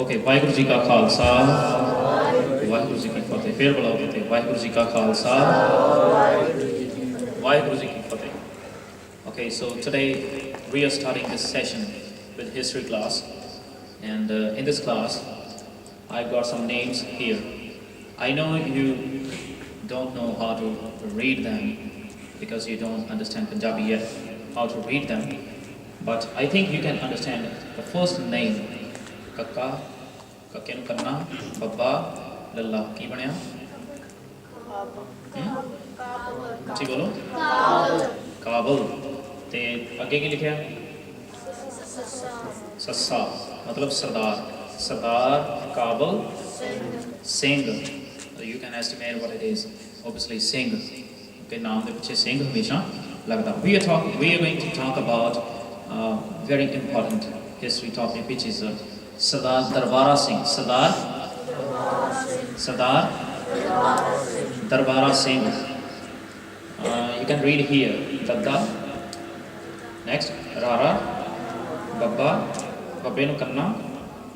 Okay Waheguru ji का खालसा वाहिगुरु जी की फतेह फिर बुलाओ फतेह वाहिगुरु जी का खालसा वाहिगुरु जी की फतेह. Okay, so today we are starting this session with history class, and in this class I've got some names here. I know you don't know how to read them because you don't understand Punjabi yet, how to read them, but I think you can understand the first name. Kaka, kakke nu kanna, babba, lalla. Ki banaya? जी बोलो. काबल. ते अगे की लिखा? सस्सा. मतलब सरदार. सरदार काबल Singh. You can estimate what it is. Obviously Singh. Okay, नाम दे पिछे सिंह हमेशा लगता. We are going to talk about very important history topic, which is Sardar Darbara Singh. Sardar Darbara Singh. You can read here. Dadda. Next, Rara, Babba, Babbe nu kanna,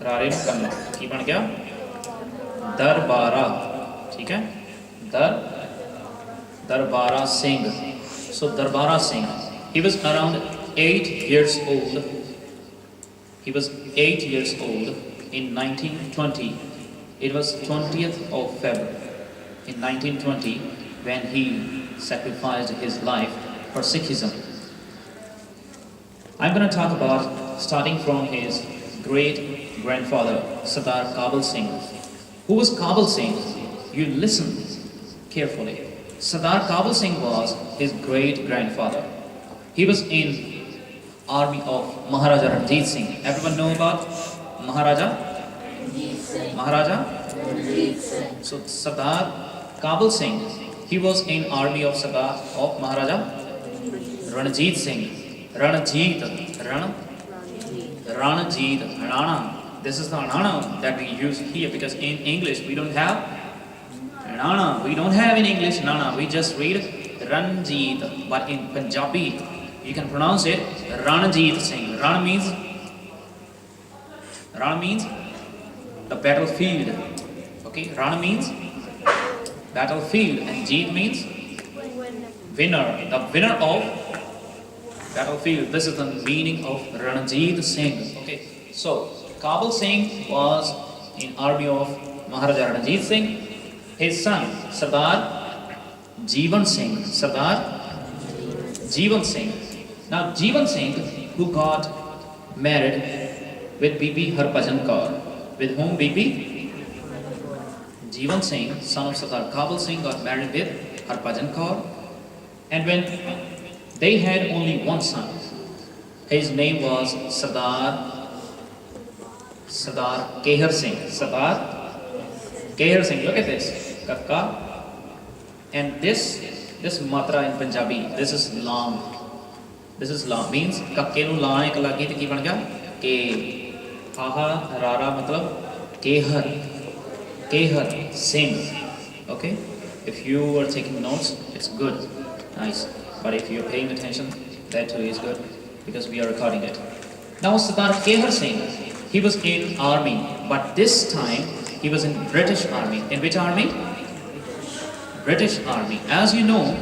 Rare nu kanna. की बन गया? Darbara. ठीक है? Darbara Singh. So Darbara Singh, he was around 8 years old. He was 8 years old in 1920. It was 20th of February in 1920 when he sacrificed his life for Sikhism. I'm going to talk about starting from his great grandfather Sardar Kabul Singh. Who was Kabul Singh? You listen carefully. Sardar Kabul Singh was his great grandfather. He was in army of Maharaja Ranjit Singh. Everyone know about Maharaja? So Sardar Kabul Singh, he was in army of Maharaja Ranjit Singh. Ranjit, Rana. This is the Rana that we use here because in English we don't have Rana. We don't have in English Rana. We just read Ranjit. But in Punjabi, you can pronounce it Ranjit Singh. Rana means the battlefield. Okay, Rana means battlefield, and Jeet means winner. The winner of battlefield. This is the meaning of Ranjit Singh. Okay, so Kabul Singh was in army of Maharaja Ranjit Singh. His son Sardar Jeevan Singh. Now Jeevan Singh, who got married with Bibi Harbhajan Kaur. With whom Bibi? Jeevan Singh, son of Sardar Kabul Singh, got married with Harbhajan Kaur. And when they had only one son, his name was Sardar Kehar Singh. Sardar Kehar Singh. Look at this. Kaka. And this matra in Punjabi, this is lam. Means kakke nu laan ek lagi te ki ban gaya? Ke. Haha rara matlab Kehar Singh. Okay, if you were taking notes, it's good, nice. But if you're paying attention, that too is good because we are recording it. Now Sardar Kehar Singh, he was in army, but this time he was in British army. In which army? British army. As you know,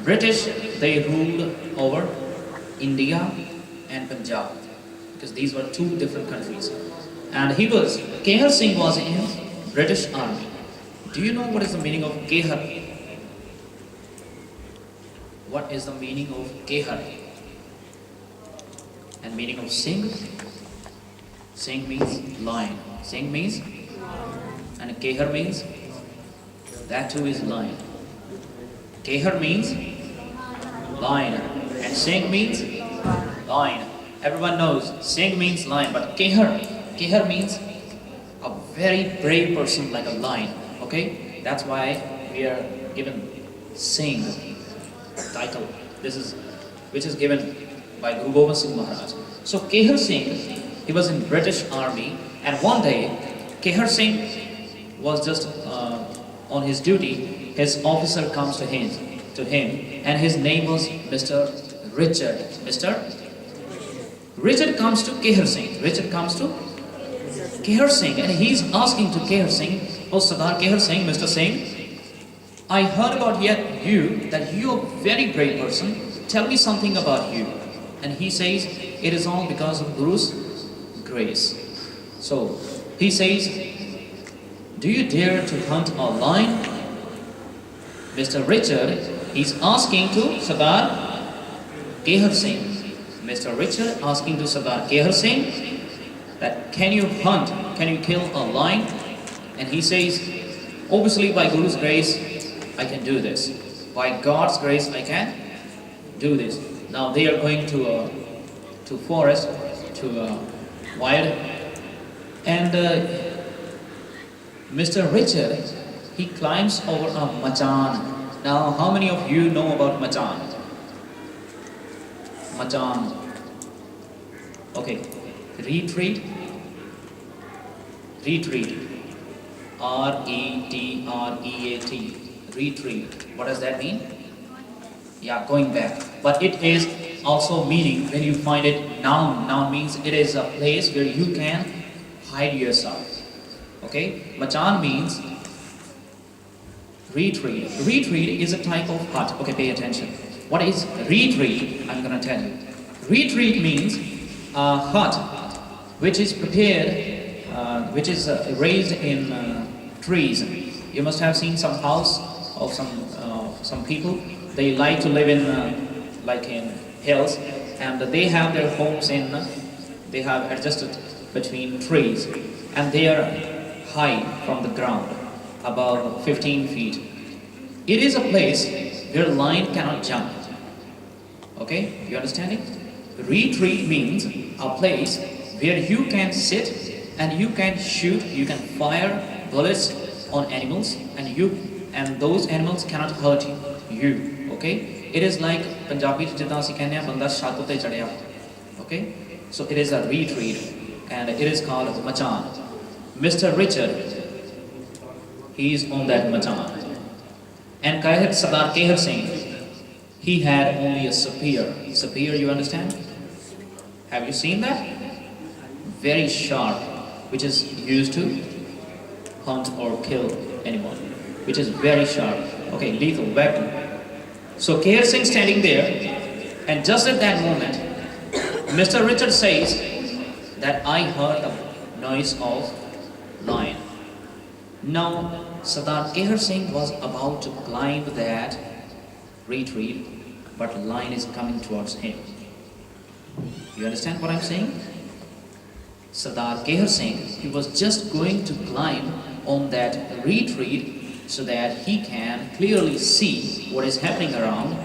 British, they ruled over India and Punjab because these were two different countries. And Kehar Singh was in British army. Do you know what is the meaning of Kehar? What is the meaning of Kehar? And meaning of Singh? Singh means lion. Singh means? And Kehar means? That too is lion. Kehar means lion. And Singh means lion. Everyone knows Singh means lion, but Kehar means a very brave person like a lion. Okay? That's why we are given Singh title. Which is given by Guru Gobind Singh Maharaj. So Kehar Singh, he was in British army, and one day Kehar Singh was just on his duty. His officer comes to him, and his name was Mr. Richard. Richard comes to Kehar Singh. Kehar Singh, and he's asking to Kehar Singh, oh Sardar Kehar Singh, Mr. Singh, I heard about yet you, that you're a very brave person. Tell me something about you. And he says, it is all because of Guru's grace. So he says, do you dare to hunt a lion? Mr. Richard, he's asking to Sardar Kehar Singh. Mr. Richard asking to Sardar Kehar Singh that can you hunt, can you kill a lion? And he says, obviously by Guru's grace, I can do this. By God's grace, I can do this. Now they are going to forest, to wild, and Mr. Richard, he climbs over a machan. Now, how many of you know about machan? Machan. Okay. Retreat. Retreat. R-E-T-R-E-A-T. Retreat. What does that mean? Yeah, going back. But it is also meaning, when you find it noun. Noun means it is a place where you can hide yourself. Okay? Machan means retreat. Retreat is a type of hut. Okay, pay attention. What is retreat? I'm going to tell you. Retreat means a hut which is prepared, which is raised in trees. You must have seen some house of some people. They like to live in like in hills, and they have their homes in. They have adjusted between trees, and they are high from the ground, above 15 feet. It is a place where lion cannot jump. Okay, you understand it? Retreat means a place where you can sit and you can shoot, you can fire bullets on animals, and those animals cannot hurt you. Okay? It is like Punjabi jidda ਅਸੀਂ ਕਹਿੰਦੇ ਆ ਬੰਦਾ ਛੱਤ ਤੇ ਚੜਿਆ. Okay? So it is a retreat, and it is called machan. Mr. Richard, he is on that machan. And Sardar Kehar Singh, he had only a spear. Spear, you understand? Have you seen that? Very sharp, which is used to hunt or kill anyone. Which is very sharp. Okay, lethal weapon. So Kehar Singh standing there, and just at that moment, Mr. Richard says that I heard the noise of lion. Now, Sardar Kehar Singh was about to climb that retreat, but lion is coming towards him. You understand what I'm saying? Sardar Kehar Singh, he was just going to climb on that retreat so that he can clearly see what is happening around.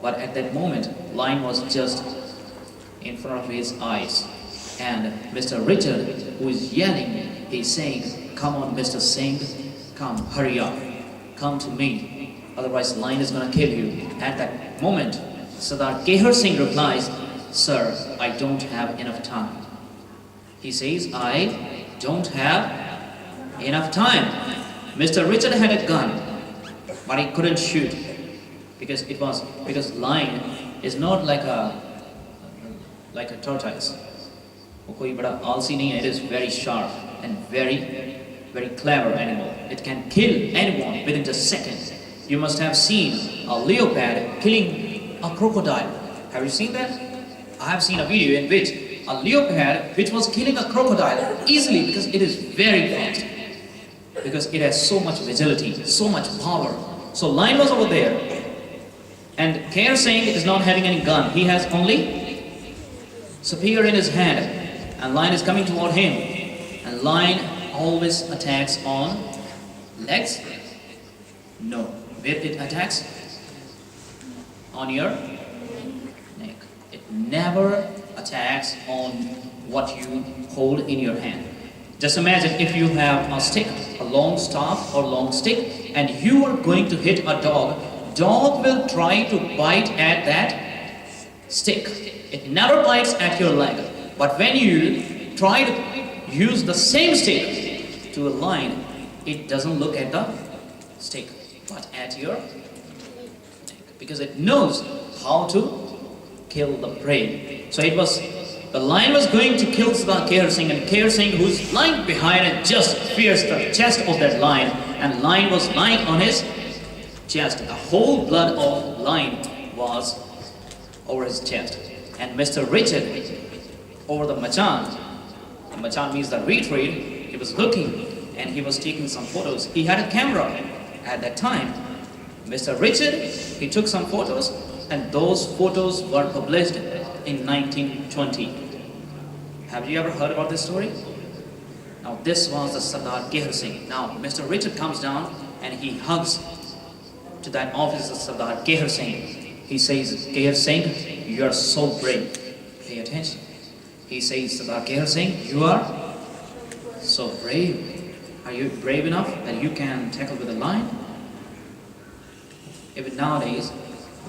But at that moment, lion was just in front of his eyes. And Mr. Richard, who is yelling, he's saying, come on Mr. Singh, come, hurry up, come to me, otherwise lion is going to kill you. At that moment, Sardar Kehar Singh replies, sir, I don't have enough time. He says, I don't have enough time. Mr. Richard had a gun, but he couldn't shoot because lion is not like a tortoise. It is very sharp and very, very clever animal. It can kill anyone within just seconds. You must have seen a leopard killing a crocodile. Have you seen that? I have seen a video in which a leopard which was killing a crocodile easily because it is very fast. Because it has so much agility, so much power. So lion was over there. And Kehar Singh is not having any gun. He has only spear in his hand. And lion is coming toward him. And lion always attacks on legs? No. Where it attacks? On your neck. It never attacks on what you hold in your hand. Just imagine if you have a stick, a long staff or long stick, and you are going to hit a dog. Dog will try to bite at that stick. It never bites at your leg. But when you try to use the same stick to a lion, it doesn't look at the stick, but at your neck. Because it knows how to kill the prey. So it was The lion was going to kill Sardar Kehar Singh, and Kehar Singh, who's lying behind it, just pierced the chest of that lion, and lion was lying on his chest. The whole blood of lion was over his chest. And Mr. Richard, over the machan means the retreat, he was looking and he was taking some photos. He had a camera at that time. Mr. Richard, he took some photos, and those photos were published in 1920. Have you ever heard about this story? Now this was the Sardar Kehar Singh. Now Mr. Richard comes down and he hugs to that officer Sardar Kehar Singh. He says, Kehar Singh, you are so brave. Pay attention. He says, Sardar Kehar Singh, you are so brave. Are you brave enough that you can tackle with a lion? Even nowadays,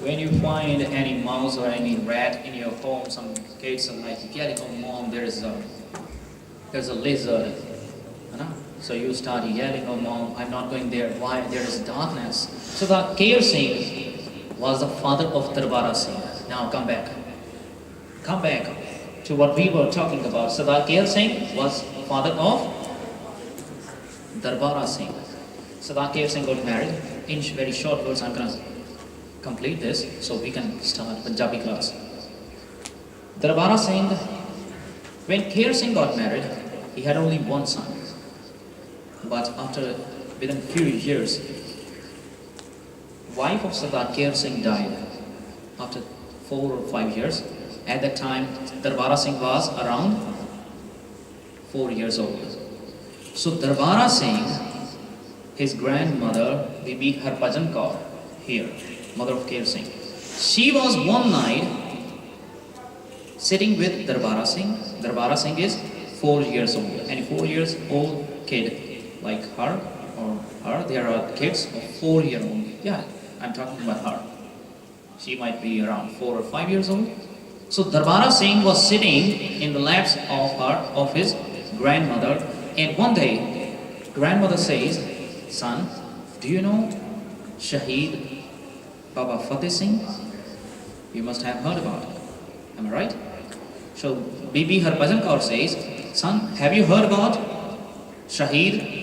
when you find any mouse or any rat in your home, some kids are like yelling, oh mom, there's a lizard. You know? So you start yelling, oh mom, I'm not going there. Why? There is darkness. So the Kehar Singh was the father of Darbara Singh. Now come back. Come back to what we were talking about. Sardar Kehar Singh was father of Darbara Singh. Sardar Kehar Singh got married. In very short words, I'm going to complete this so we can start Punjabi class. Darbara Singh, when Kehar Singh got married, he had only one son. But within a few years, wife of Sardar Kehar Singh died after 4 or 5 years. At that time, Darbara Singh was around 4 years old. So Darbara Singh, his grandmother, Bibi Harbhajan Kaur, here, mother of Kehar Singh, she was one night sitting with Darbara Singh. Darbara Singh is 4 years old. Any 4 years old kid like her or her, there are kids of 4-year-old. Yeah, I'm talking about her. She might be around 4 or 5 years old. So Darbara Singh was sitting in the laps of his grandmother, and one day grandmother says, son, do you know Shaheed Baba Fateh Singh? You must have heard about it. Am I right? So Bibi Harbhajan Kaur says, son, have you heard about Shaheed?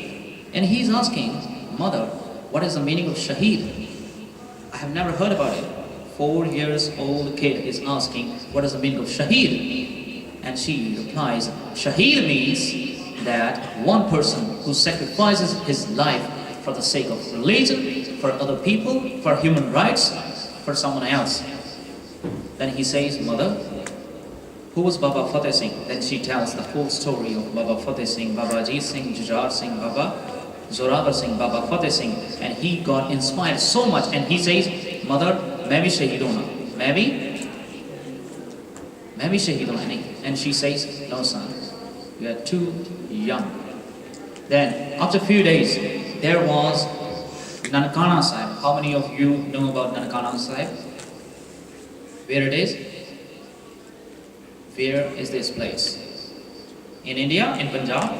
And he's asking, mother, what is the meaning of Shaheed? I have never heard about it. 4 years old kid is asking, what is the meaning of Shaheed? And she replies, Shaheed means that one person who sacrifices his life for the sake of religion, for other people, for human rights, for someone else. Then he says, mother, who was Baba Fateh Singh? Then she tells the whole story of Baba Fateh Singh, Baba Ajit Singh, Jujar Singh, Baba Zorawar Singh, Baba Fateh Singh. And he got inspired so much, and he says, mother, मैं भी शहीद होना, मैं भी शहीद होना नहीं. And she says, no son, you are too young. Then after a few days, there was Nankana Sahib. How many of you know about Nankana Sahib? Where it is? Where is this place? In India, in Punjab,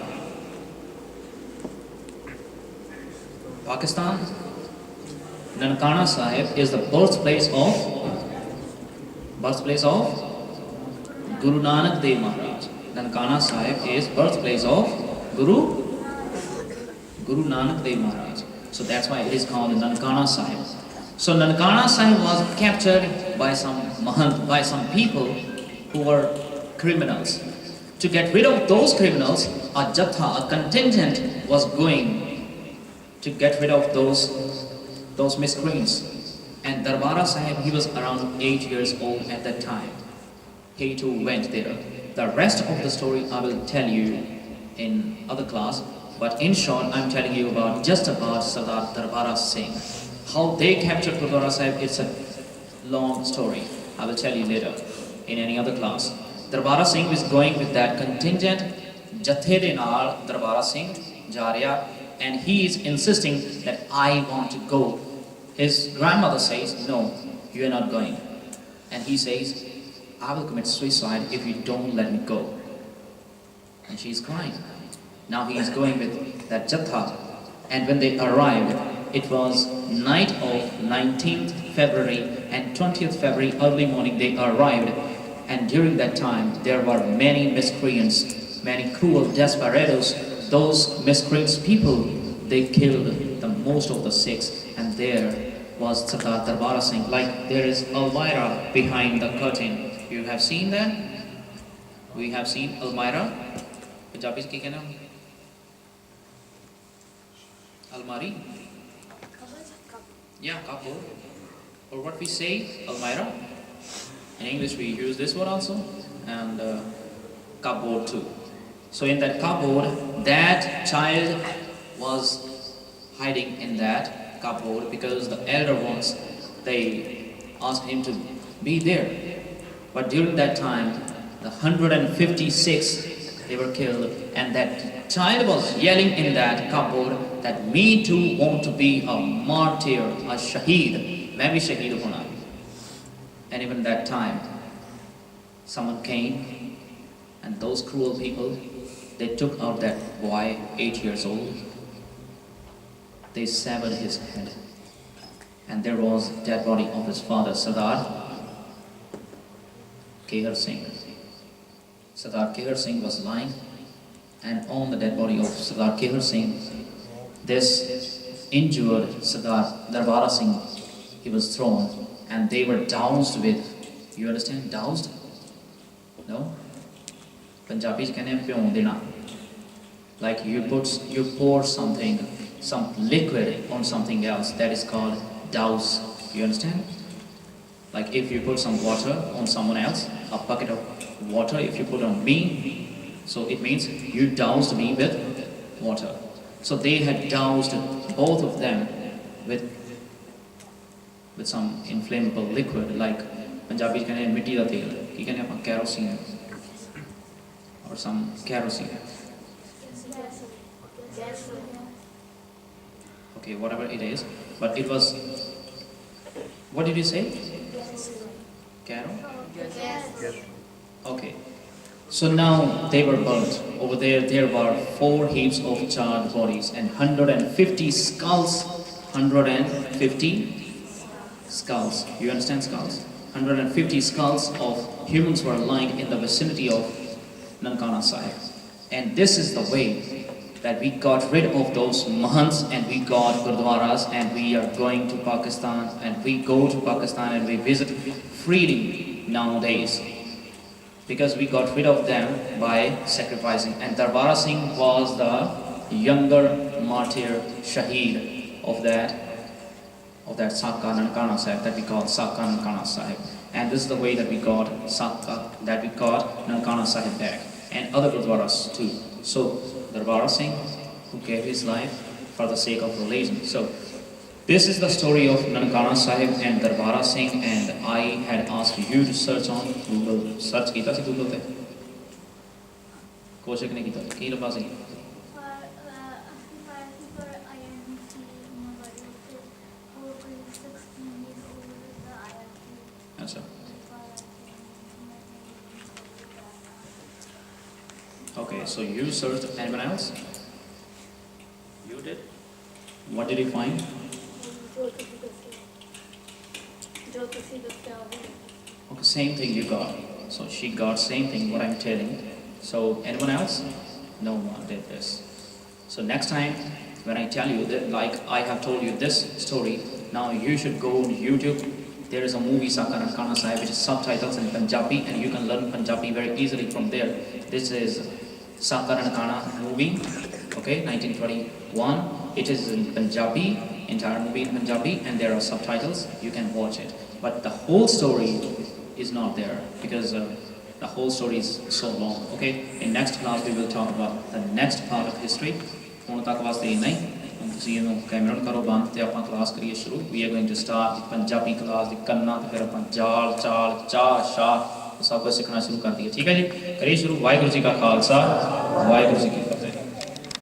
Pakistan. Nankana Sahib is the birthplace of Guru Nanak Dev Maharaj. Nankana Sahib is birthplace of Guru Nanak Dev Maharaj. So that's why it is called Nankana Sahib. So Nankana Sahib was captured by some mahant, by some people who were criminals. To get rid of those criminals, a jatha, a contingent was going to get rid of those miscreants. And Darbara Sahib, he was around 8 years old at that time. He too went there. The rest of the story I will tell you in other class, but in short, I'm telling you about Sardar Darbara Singh. How they captured Darbara Sahib, it's a long story. I will tell you later in any other class. Darbara Singh is going with that contingent. Jathe de naal Darbara Singh ja reha, and he is insisting that I want to go. His grandmother says, no, you are not going. And he says, I will commit suicide if you don't let me go. And she's crying. Now he is going with that jatha. And when they arrived, it was night of 19th February and 20th February, early morning, they arrived And during that time, there were many miscreants, many cruel desperados. Those miscreants people, they killed the most of the Sikhs. And there was Sardar Darbara Singh. Like there is Elmira behind the curtain. You have seen that? We have seen Elmira. Punjabi ki kehna? Almari? Yeah, cupboard. Or what we say, Elmira. In English we use this word also. And cupboard too. So in that cupboard, that child was hiding in that cupboard because the elder ones, they asked him to be there. But during that time, the 156, they were killed, and that child was yelling in that cupboard that me too want to be a martyr, a shaheed. मैं भी शहीद होना. And even that time, someone came, and those cruel people, they took out that boy, 8 years old. They severed his head, and there was dead body of his father, Sardar Kehar Singh. Sardar Kehar Singh was lying, and on the dead body of Sardar Kehar Singh, this injured Sardar Darbara Singh, he was thrown, and they were doused with, you understand, doused? No? Punjabi ਚ ਕਹਿੰਦੇ ਭਿਉਂ ਦੇਣਾ. Like you pour something, some liquid on something else, that is called douse. You understand? Like if you put some water on someone else, a bucket of water, if you put on me, so it means you doused me with water. So they had doused both of them with some inflammable liquid, like Punjabi ਚ ਕਹਿੰਦੇ ਮਿੱਟੀ ਦਾ ਤੇਲ, ਕੀ ਕਹਿੰਦੇ ਆਪਾਂ, kerosene, or some kerosene. Okay, whatever it is, but it was, what did you say? Caro? Okay. So now they were burnt. Over there were 4 heaps of charred bodies and 150 skulls. 150 skulls. You understand skulls? 150 skulls of humans were lying in the vicinity of Nankana Sahib. And this is the way that we got rid of those mahants, and we got gurdwaras, and we are going to Pakistan, and we go to Pakistan and we visit freely nowadays, because we got rid of them by sacrificing. And Darbara Singh was the younger martyr, shaheed of that Sakka Nankana Sahib, that we call Sakka Nankana Sahib. And this is the way that we got Sakka, that we got Nankana Sahib back, and other gurdwaras too. So Darbara Singh, who gave his life for the sake of religion. So this is the story of Nankana Sahib and Darbara Singh, and I had asked you to search on Google. Search kita si Google te? Koshik ne kita. Ki labba si? Acha. Okay, so you searched. Anyone else? You did? What did you find? Okay, same thing you got. So she got same thing what I'm telling. So anyone else? No one did this. So next time when I tell you that, like I have told you this story, now you should go on YouTube. There is a movie Sakka Nankana Sahib which is subtitles in Punjabi, and you can learn Punjabi very easily from there. This is Sakka Nankana movie, okay, 1921. It is in Punjabi, entire movie in Punjabi, and there are subtitles. You can watch it. But the whole story is not there because the whole story is so long. Okay, in next class we will talk about the next part of history. ਹੁਣ ਤੱਕ ਵਾਸਤੇ ਇੰਨਾ ਹੀ. ਹੁਣ ਤੁਸੀਂ ਇਹਨੂੰ camera ਨੂੰ ਕਰੋ ਬੰਦ ਤੇ ਆਪਾਂ ਕਲਾਸ ਕਰੀਏ ਸ਼ੁਰੂ. We are going to start Punjabi class ਦੀ ਕੰਨਾਂ ਤੇ ਫਿਰ ਆਪਾਂ ਜਾਲ ਚਾਲ ਚਾਹ ਸ਼ਾਹ ਸਭ ਕੁਝ ਸਿੱਖਣਾ ਸ਼ੁਰੂ ਕਰ ਦਈਏ. ਠੀਕ ਹੈ ਜੀ, ਕਰੀਏ ਸ਼ੁਰੂ. ਵਾਹਿਗੁਰੂ ਜੀ ਕਾ ਖਾਲਸਾ, ਵਾਹਿਗੁਰੂ ਜੀ ਕੀ ਫਤਿਹ.